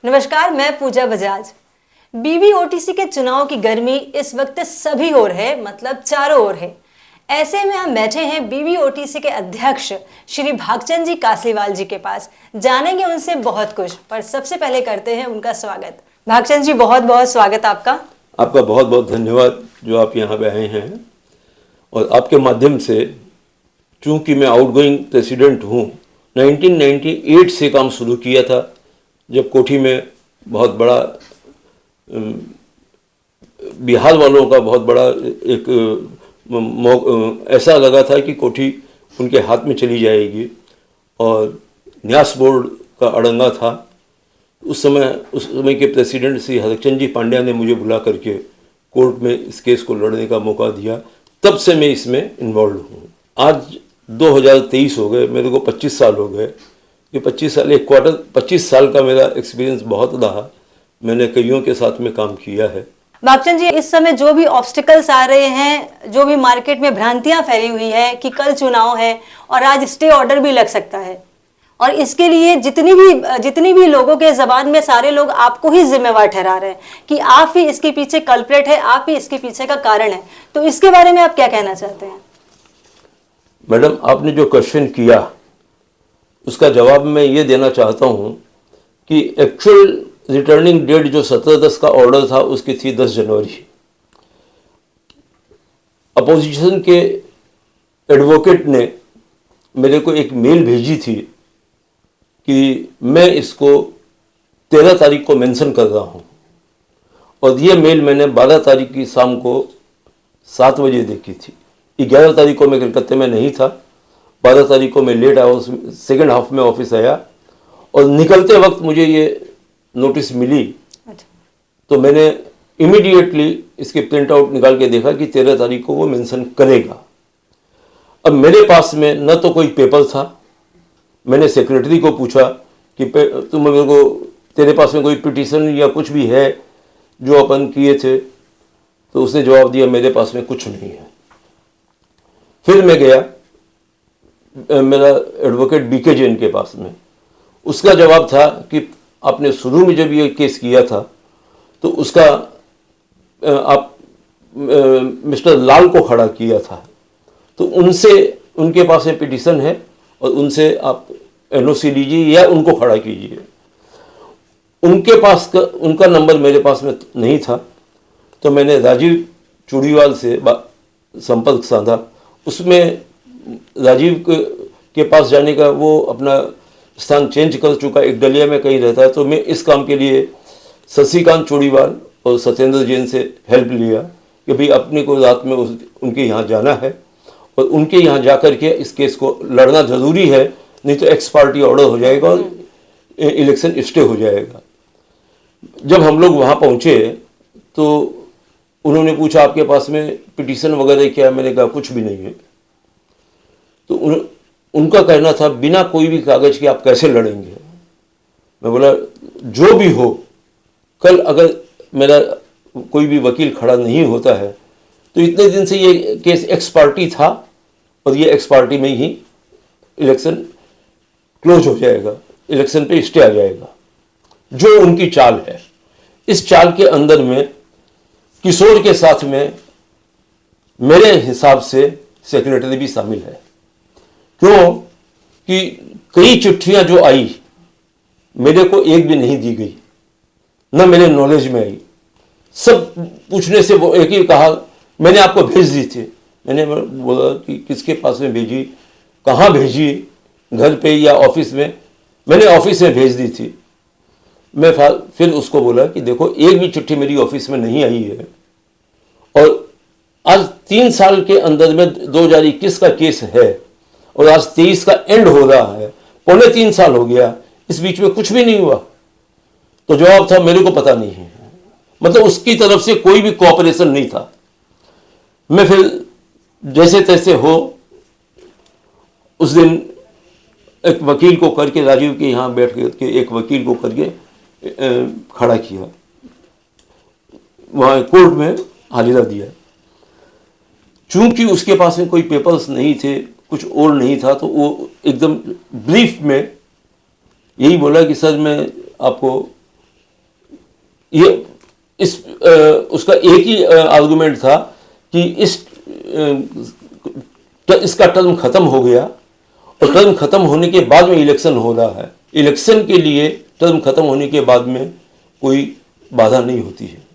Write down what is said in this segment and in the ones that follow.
नमस्कार, मैं पूजा बजाज। बीबीओटीसी के चुनाव की गर्मी इस वक्त सभी ओर है, मतलब चारों ओर है। ऐसे में हम बैठे हैं बीबीओटीसी के अध्यक्ष श्री भागचंद जी कासलीवाल जी के पास। जानेंगे उनसे बहुत कुछ, पर सबसे पहले करते हैं उनका स्वागत। भागचंद जी, बहुत बहुत स्वागत आपका। आपका बहुत बहुत धन्यवाद जो आप यहाँ पे आए हैं। और आपके माध्यम से, चूंकि मैं आउटगोइंग प्रेसिडेंट हूँ, 1998 से काम शुरू किया था, जब कोठी में बहुत बड़ा बिहार वालों का बहुत बड़ा एक ऐसा लगा था कि कोठी उनके हाथ में चली जाएगी और न्यास बोर्ड का अड़ंगा था। उस समय के प्रेसिडेंट श्री हरचंद जी पांड्या ने मुझे बुला करके कोर्ट में इस केस को लड़ने का मौका दिया। तब से मैं इसमें इन्वॉल्व हूँ। आज 2023 हो गए, मेरे को 25 साल हो गए। ये 25 साल, एक क्वार्टर 25 साल का मेरा एक्सपीरियंस बहुत रहा। मैंने कईयों के साथ में काम किया है। भागचंद जी, इस समय जो भी ऑब्स्टिकल्स आ रहे हैं, जो भी मार्केट में भ्रांतियां फैली हुई है कि कल चुनाव है और आज स्टे ऑर्डर भी लग सकता है, और इसके लिए जितनी भी लोगों के जबान में सारे लोग आपको ही जिम्मेवार ठहरा रहे हैं कि आप ही इसके पीछे कल्प्रेट है, आप ही इसके पीछे का कारण है। तो इसके बारे में आप क्या कहना चाहते हैं? मैडम, आपने जो क्वेश्चन किया उसका जवाब मैं ये देना चाहता हूँ कि एक्चुअल रिटर्निंग डेट जो 17/10 का ऑर्डर था उसकी थी 10 जनवरी। अपोजिशन के एडवोकेट ने मेरे को एक मेल भेजी थी कि मैं इसको 13 तारीख को मेंशन कर रहा हूँ, और ये मेल मैंने 12 तारीख की शाम को 7 बजे देखी थी। 11 तारीख को मैं कलकत्ते में नहीं था, 12 तारीख को मैं लेट आया, सेकेंड हाफ में ऑफिस आया, और निकलते वक्त मुझे ये नोटिस मिली। तो मैंने इमीडिएटली इसके प्रिंट आउट निकाल के देखा कि 13 तारीख को वो मेंशन करेगा। अब मेरे पास में न तो कोई पेपर था। मैंने सेक्रेटरी को पूछा कि तुम मेरे को, तेरे पास में कोई पिटीशन या कुछ भी है जो अपन किए थे? तो उसने जवाब दिया, मेरे पास में कुछ नहीं है। फिर मैं गया मेरा एडवोकेट बीके जैन के पास में। उसका जवाब था कि आपने शुरू में जब ये केस किया था तो उसका आप मिस्टर लाल को खड़ा किया था, तो उनके पास में पिटीशन है और उनसे आप एनओसी लीजिए या उनको खड़ा कीजिए। उनका नंबर मेरे पास में नहीं था, तो मैंने राजीव चूड़ीवाल से संपर्क साधा। उसमें राजीव के पास जाने का, वो अपना स्थान चेंज कर चुका, एक डलिया में कहीं रहता है। तो मैं इस काम के लिए शशिकांत चूड़ीवाल और सत्येंद्र जैन से हेल्प लिया कि भाई अपने को रात में उनके यहाँ जाना है और उनके यहाँ जाकर के इस केस को लड़ना ज़रूरी है, नहीं तो एक्स पार्टी ऑर्डर हो जाएगा और इलेक्शन स्टे हो जाएगा। जब हम लोग वहाँ पहुँचे तो उन्होंने पूछा, आपके पास में पिटीशन वगैरह क्या? मैंने कहा कुछ भी नहीं है। तो उनका कहना था, बिना कोई भी कागज के आप कैसे लड़ेंगे? मैं बोला, जो भी हो, कल अगर मेरा कोई भी वकील खड़ा नहीं होता है तो इतने दिन से ये केस एक्स पार्टी था और ये एक्स पार्टी में ही इलेक्शन क्लोज हो जाएगा, इलेक्शन पे स्टे आ जाएगा। जो उनकी चाल है, इस चाल के अंदर में किशोर के साथ में मेरे हिसाब से सेक्रेटरी भी शामिल है। क्यों कि कई चिट्ठियां जो आई मेरे को एक भी नहीं दी गई, न मेरे नॉलेज में आई। सब पूछने से वो एक ही कहा, मैंने आपको भेज दी थी। मैंने बोला कि किसके पास में भेजी, कहाँ भेजी, घर पे या ऑफिस में? मैंने ऑफिस में भेज दी थी। मैं फिर उसको बोला कि देखो, एक भी चिट्ठी मेरी ऑफिस में नहीं आई है, और आज 3 साल के अंदर में 2021 का केस है और आज 23 का एंड हो रहा है, पौने 3 साल हो गया, इस बीच में कुछ भी नहीं हुआ। तो जवाब था, मेरे को पता नहीं है। मतलब उसकी तरफ से कोई भी कोऑपरेशन नहीं था। मैं फिर जैसे तैसे हो उस दिन एक वकील को करके राजीव के यहाँ बैठ के एक वकील को करके खड़ा किया, वहाँ कोर्ट में हाजिरा दिया। चूंकि उसके पास में कोई पेपर्स नहीं थे, कुछ और नहीं था, तो वो एकदम ब्रीफ में यही बोला कि सर मैं आपको ये उसका एक ही आर्गुमेंट था कि इसका टर्म खत्म हो गया और टर्म खत्म होने के बाद में इलेक्शन हो रहा है, इलेक्शन के लिए टर्म खत्म होने के बाद में कोई बाधा नहीं होती है।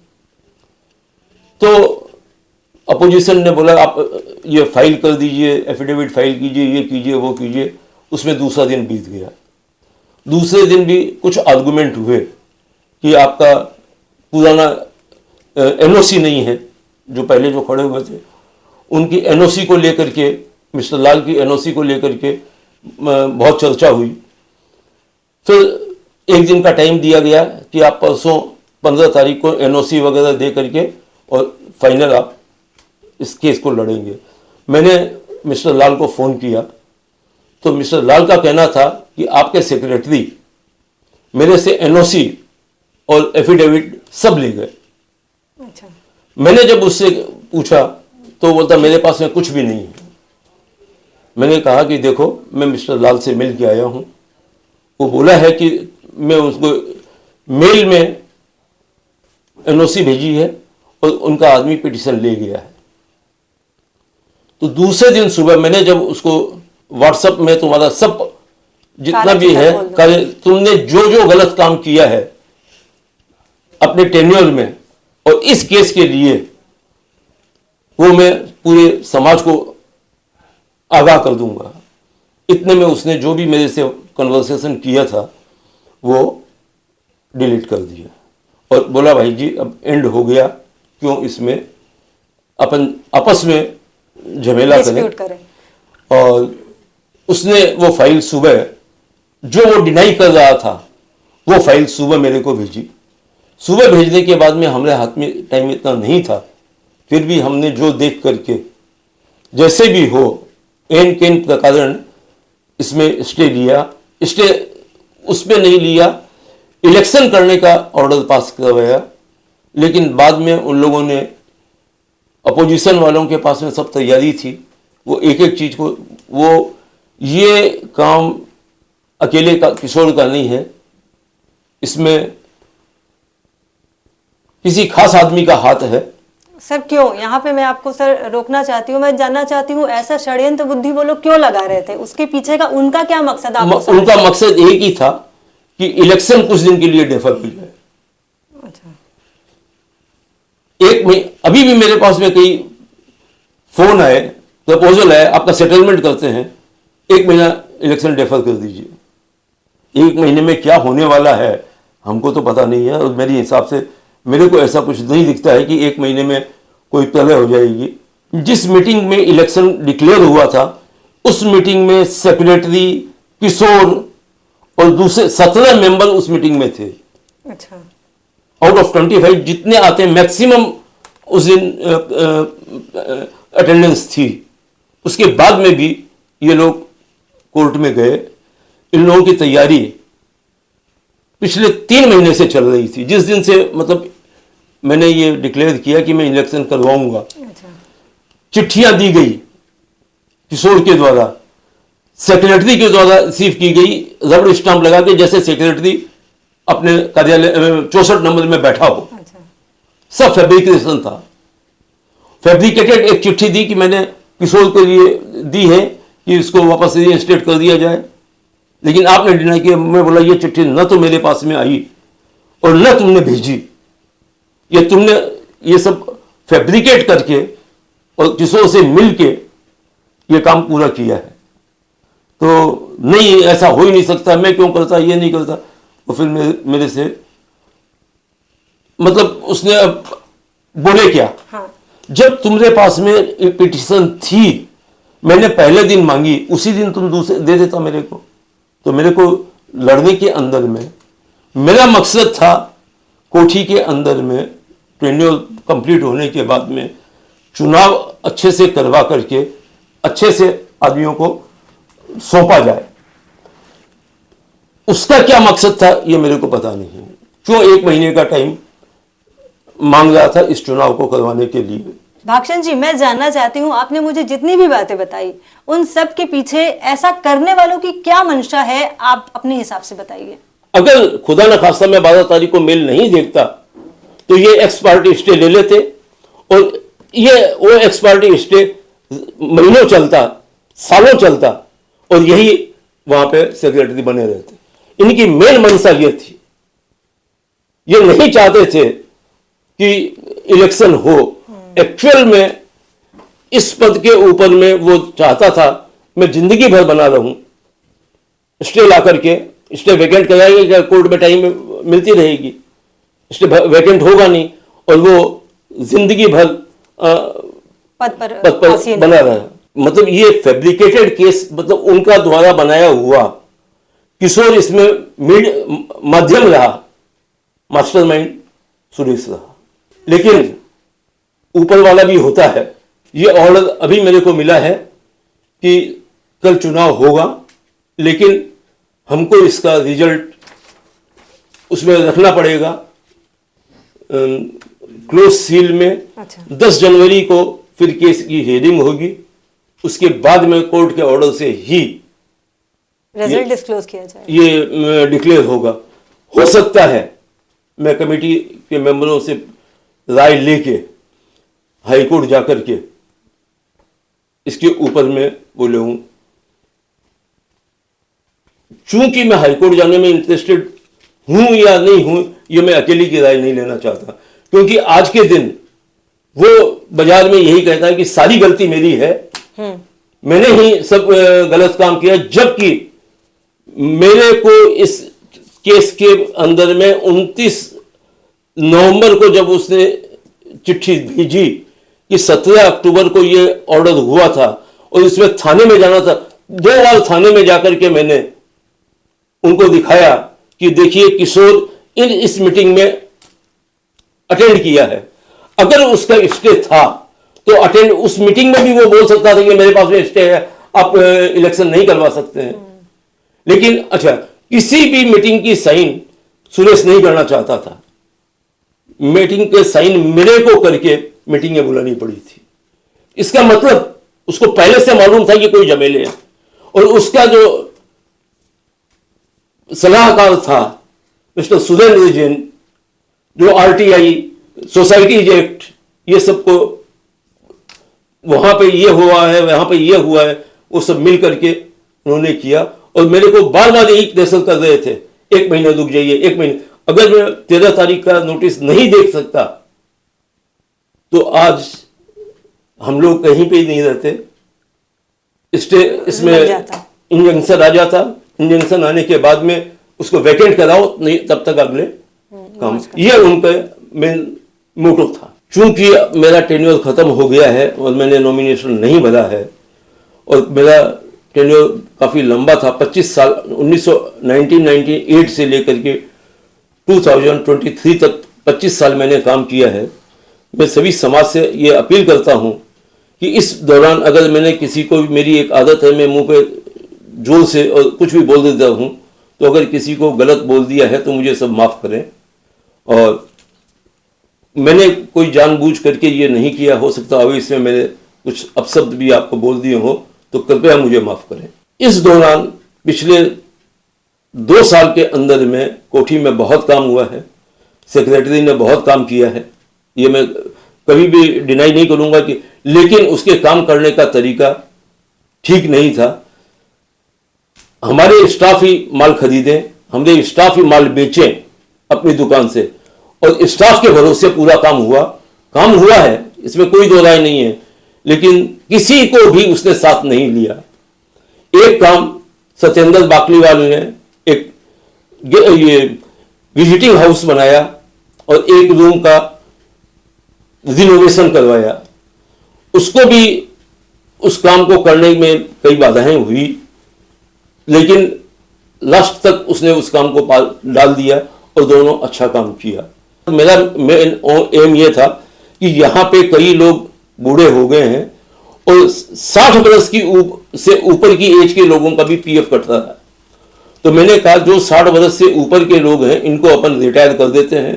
तो अपोजिशन ने बोला आप ये फाइल कर दीजिए, एफिडेविट फाइल कीजिए, ये कीजिए, वो कीजिए। उसमें दूसरा दिन बीत गया। दूसरे दिन भी कुछ आर्गुमेंट हुए कि आपका पुराना एनओसी नहीं है, जो पहले जो खड़े हुए थे उनकी एनओसी को लेकर के, मिस्टर लाल की एनओसी को लेकर के बहुत चर्चा हुई। फिर एक दिन का टाइम दिया गया कि आप परसों 15 तारीख को एनओसी वगैरह दे करके और फाइनल आप इस केस को लड़ेंगे। मैंने मिस्टर लाल को फ़ोन किया तो मिस्टर लाल का कहना था कि आपके सेक्रेटरी मेरे से एनओसी और एफिडेविट सब ले गए। अच्छा। मैंने जब उससे पूछा तो बोलता मेरे पास में कुछ भी नहीं है। मैंने कहा कि देखो मैं मिस्टर लाल से मिल के आया हूं, वो बोला है कि मैं उसको मेल में एनओसी भेजी है और उनका आदमी पिटीशन ले गया है। तो दूसरे दिन सुबह मैंने जब उसको व्हाट्सएप में तुम्हारा सब जितना भी है तुमने जो जो गलत काम किया है अपने टेन्योर में और इस केस के लिए, वो मैं पूरे समाज को आगाह कर दूंगा। इतने में उसने जो भी मेरे से कन्वर्सेशन किया था वो डिलीट कर दिया और बोला भाई जी अब एंड हो गया, क्यों इसमें अपन आपस में झमेला करें। और उसने वो फाइल सुबह, जो वो डिनाई कर रहा था, वो फाइल सुबह मेरे को भेजी। सुबह भेजने के बाद में हमारे हाथ में टाइम इतना नहीं था, फिर भी हमने जो देख करके जैसे भी हो एन केन कारण इसमें स्टे लिया। स्टे उसमें नहीं लिया, इलेक्शन करने का ऑर्डर पास करवाया। लेकिन बाद में उन लोगों ने, अपोजिशन वालों के पास में सब तैयारी थी, वो एक एक चीज को, वो ये काम अकेले का किशोर का नहीं है, इसमें किसी खास आदमी का हाथ है। सर क्यों, यहाँ पे मैं आपको सर रोकना चाहती हूँ, मैं जानना चाहती हूँ ऐसा षड्यंत्र बुद्धि वो लोग क्यों लगा रहे थे, उसके पीछे का उनका क्या मकसद? उनका मकसद एक ही था कि इलेक्शन कुछ दिन के लिए डेफर हो जाए। अच्छा। अभी भी मेरे पास में कई फोन आए, प्रपोजल है, आपका सेटलमेंट करते हैं, 1 महीना इलेक्शन डेफर कर दीजिए। 1 महीने में क्या होने वाला है हमको तो पता नहीं है, और मेरे हिसाब से मेरे को ऐसा कुछ नहीं दिखता है कि 1 महीने में कोई प्रलय हो जाएगी। जिस मीटिंग में इलेक्शन डिक्लेयर हुआ था उस मीटिंग में सेक्रेटरी, किशोर और दूसरे 17 मेंबर उस मीटिंग में थे। अच्छा। आउट ऑफ 25 जितने आते हैं मैक्सिमम उस दिन अटेंडेंस थी। उसके बाद में भी ये लोग कोर्ट में गए। इन लोगों की तैयारी पिछले 3 महीने से चल रही थी। जिस दिन से मतलब मैंने ये डिक्लेयर किया कि मैं इलेक्शन करवाऊंगा, अच्छा। चिट्ठियां दी गई किशोर के द्वारा, सेक्रेटरी के द्वारा रिसीव की गई, रबड़ स्टाम्प लगा के, जैसे सेक्रेटरी अपने कार्यालय 64 नंबर में बैठा हो। अच्छा। सब फैब्रिकेशन था। फैब्रिकेटेड एक चिट्ठी दी कि मैंने किशोर के लिए दी है कि इसको वापस रीइंस्टेट कर दिया जाए, लेकिन आपने डिनाई किया। मैं बोला ये चिट्ठी न तो मेरे पास में आई और न तुमने भेजी, ये तुमने ये सब फैब्रिकेट करके और किशोर से मिल के ये काम पूरा किया है। तो नहीं, ऐसा हो ही नहीं सकता, मैं क्यों करता, ये नहीं करता। तो फिर मेरे से मतलब उसने बोले क्या, हाँ। जब तुम्हारे पास में पिटीशन थी, मैंने पहले दिन मांगी, उसी दिन तुम दूसरे दे देता मेरे को। तो मेरे को लड़ने के अंदर में मेरा मकसद था कोठी के अंदर में टेन्योर कंप्लीट होने के बाद में चुनाव अच्छे से करवा करके अच्छे से आदमियों को सौंपा जाए। उसका क्या मकसद था ये मेरे को पता नहीं। क्यों 1 महीने का टाइम मांग रहा था इस चुनाव को करवाने के लिए। भागचंद जी, मैं जानना चाहती हूँ, आपने मुझे जितनी भी बातें बताई उन सब के पीछे ऐसा करने वालों की क्या मंशा है, आप अपने हिसाब से बताइए। अगर खुदा न खास्ता मैं 12 तारीख को मेल नहीं देखता तो ये एक्स पार्टी स्टे ले लेते और ये वो एक्स पार्टी स्टे महीनों चलता, सालों चलता और यही वहां पे सेक्रेटरी बने रहते। इनकी मेन मंशा ये थी, ये नहीं चाहते थे कि इलेक्शन हो। एक्चुअल में इस पद के ऊपर में वो चाहता था मैं जिंदगी भर बना रहूं, स्टे ला करके, स्टे वैकेंट कराएंगे क्या, कोर्ट में टाइम मिलती रहेगी, स्टे वैकेंट होगा नहीं और वो जिंदगी भर पद पर बना रहा। मतलब ये फैब्रिकेटेड केस, मतलब उनका द्वारा बनाया हुआ। किशोर इसमें माध्यम रहा, मास्टरमाइंड सुरेश रहा। लेकिन ऊपर वाला भी होता है। ये ऑर्डर अभी मेरे को मिला है कि कल चुनाव होगा, लेकिन हमको इसका रिजल्ट उसमें रखना पड़ेगा क्लोज सील में। अच्छा। 10 जनवरी को फिर केस की हियरिंग होगी, उसके बाद में कोर्ट के ऑर्डर से ही रिजल्ट डिस्क्लोज किया जाए, ये डिक्लेयर होगा। हो सकता है मैं कमेटी के मेंबरों से राय लेके हाईकोर्ट जाकर के इसके ऊपर में बोले हूं। चूंकि मैं हाईकोर्ट जाने में इंटरेस्टेड हूं या नहीं हूं, ये मैं अकेली की राय नहीं लेना चाहता, क्योंकि आज के दिन वो बाजार में यही कहता है कि सारी गलती मेरी है, मैंने ही सब गलत काम किया। जबकि मेरे को इस केस के अंदर में 29 नवंबर को जब उसने चिट्ठी भेजी कि 17 अक्टूबर को ये ऑर्डर हुआ था और इसमें थाने में जाना था, 2 बार थाने में जाकर के मैंने उनको दिखाया कि देखिए किशोर इस मीटिंग में अटेंड किया है। अगर उसका स्टे था तो अटेंड, उस मीटिंग में भी वो बोल सकता था कि मेरे पास में स्टे है, आप इलेक्शन नहीं करवा सकते हैं। लेकिन अच्छा, किसी भी मीटिंग की साइन सुरेश नहीं करना चाहता था। मीटिंग के साइन मेरे को करके मीटिंगें बुलानी पड़ी थी। इसका मतलब उसको पहले से मालूम था कि कोई झमेले है। और उसका जो सलाहकार था मिस्टर सुरेंद्र जैन, जो आरटीआई, सोसाइटीज एक्ट, ये सबको वहां पे ये हुआ है, वहां पे ये हुआ है, वो सब मिल करके उन्होंने किया। और मेरे को बार बार यही प्रेशर कर रहे थे, 1 महीना रुक जाइए, 1 महीने। अगर मैं 13 तारीख का नोटिस नहीं देख सकता तो आज हम लोग कहीं पे ही नहीं रहते। इसमें इंजंक्शन आ जाता, इंजंक्शन आने के बाद में उसको वैकेंट कराओ, नहीं तब तक अगले काम। ये उनका मेन मोटो था। चूंकि मेरा टेन्योर खत्म हो गया है और मैंने नॉमिनेशन नहीं भरा है और मेरा टेन्योर काफी लंबा था, 25 साल, 1998 से लेकर के 2023 तक 25 साल मैंने काम किया है। मैं सभी समाज से ये अपील करता हूं कि इस दौरान अगर मैंने किसी को, मेरी एक आदत है, मैं मुंह पे जोर से और कुछ भी बोल देता हूं, तो अगर किसी को गलत बोल दिया है तो मुझे सब माफ करें। और मैंने कोई जानबूझ करके ये नहीं किया, हो सकता है इसमें मैंने कुछ अपशब्द भी आपको बोल दिए हो, तो कृपया मुझे माफ करें। इस दौरान पिछले 2 साल के अंदर में कोठी में बहुत काम हुआ है, सेक्रेटरी ने बहुत काम किया है, ये मैं कभी भी डिनाई नहीं करूंगा कि, लेकिन उसके काम करने का तरीका ठीक नहीं था। हमारे स्टाफ ही माल खरीदें, हमारे स्टाफ ही माल बेचें अपनी दुकान से, और स्टाफ के भरोसे पूरा काम हुआ है, इसमें कोई दो राय नहीं है। लेकिन किसी को भी उसने साथ नहीं लिया। एक काम सत्येंद्र बाकलीवाल ने एक ये विजिटिंग हाउस बनाया और एक रूम का रिनोवेशन करवाया, उसको भी, उस काम को करने में कई बाधाएं हुई, लेकिन लास्ट तक उसने उस काम को डाल दिया और दोनों अच्छा काम किया। मेरा मेन एम ये था कि यहाँ पे कई लोग बूढ़े हो गए हैं और 60 वर्ष की से ऊपर की एज के लोगों का भी पीएफ कटता है, तो मैंने कहा जो 60 वर्ष से ऊपर के लोग हैं इनको अपन रिटायर कर देते हैं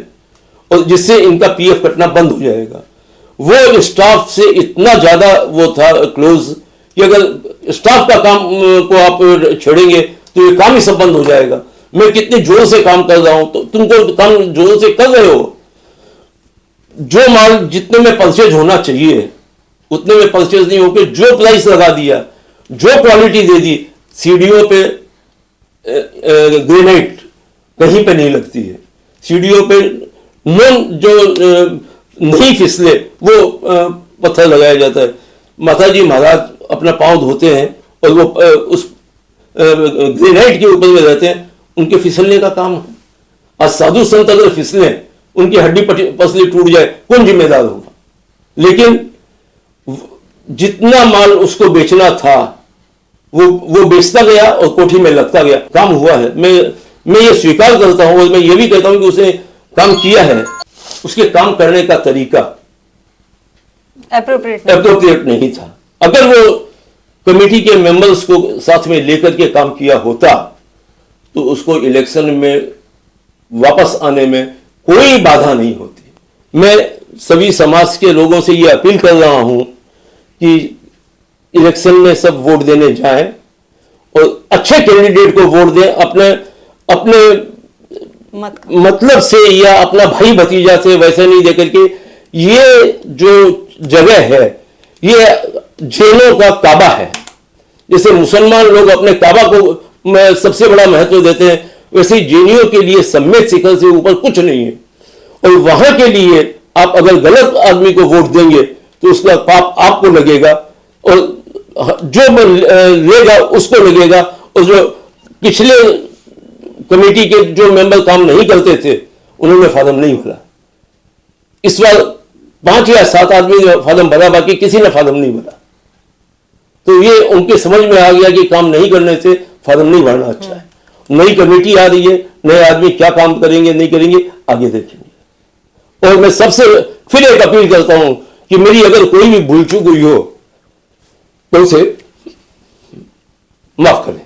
और जिससे इनका पीएफ कटना बंद हो जाएगा। वो स्टाफ से इतना ज्यादा वो था क्लोज कि अगर स्टाफ का काम को आप छेड़ेंगे तो ये काम ही सब बंद हो जाएगा। मैं कितने जोर से काम कर रहा हूं तो तुमको काम जोर से कर रहे हो। जो माल जितने में परचेज होना चाहिए उतने में परचेज नहीं होकर जो प्राइस लगा दिया, जो क्वालिटी दे दी, सीढ़ियों पे ग्रेनाइट कहीं पे नहीं लगती है, सीढ़ियों पे नॉन जो नहीं फिसले वो पत्थर लगाया जाता है। माता जी महाराज अपना पांव धोते हैं और वो उस ग्रेनाइट के ऊपर में रहते हैं, उनके फिसलने का काम है। आज साधु संत अगर फिसले, उनकी हड्डी पसली टूट जाए, कौन जिम्मेदार होगा? लेकिन जितना माल उसको बेचना था वो बेचता गया और कोठी में लगता गया। काम हुआ है, मैं ये स्वीकार करता हूं और मैं ये भी कहता हूं कि उसने काम किया है। उसके काम करने का तरीका एप्रोप्रिएट नहीं था। अगर वो कमेटी के मेंबर्स को साथ में लेकर के काम किया होता तो उसको इलेक्शन में वापस आने में कोई बाधा नहीं होती। मैं सभी समाज के लोगों से ये अपील कर रहा हूं कि इलेक्शन में सब वोट देने जाएं और अच्छे कैंडिडेट को वोट दें। अपने मतलब से या अपना भाई भतीजा से वैसे नहीं देकर के। ये जो जगह है ये जैनों का काबा है। जैसे मुसलमान लोग अपने काबा को सबसे बड़ा महत्व देते हैं, वैसे ही जैनियों के लिए सम्मेद शिखर से ऊपर कुछ नहीं है। और वहां के लिए आप अगर गलत आदमी को वोट देंगे तो उसका पाप आपको लगेगा और जो लेगा उसको लगेगा। और जो पिछले कमेटी के जो मेंबर काम नहीं करते थे उन्होंने फार्म नहीं भरा। इस बार 5 या 7 आदमी ने फार्म भरा, बाकी किसी ने फार्म नहीं भरा। तो ये उनके समझ में आ गया कि काम नहीं करने से फार्म नहीं भरना अच्छा है। नई कमेटी आ रही है, नए आदमी क्या काम करेंगे नहीं करेंगे आगे देखेंगे। और मैं सबसे फिर एक अपील करता हूं कि मेरी अगर कोई भी भूल चूक हुई हो तो उसे माफ करें।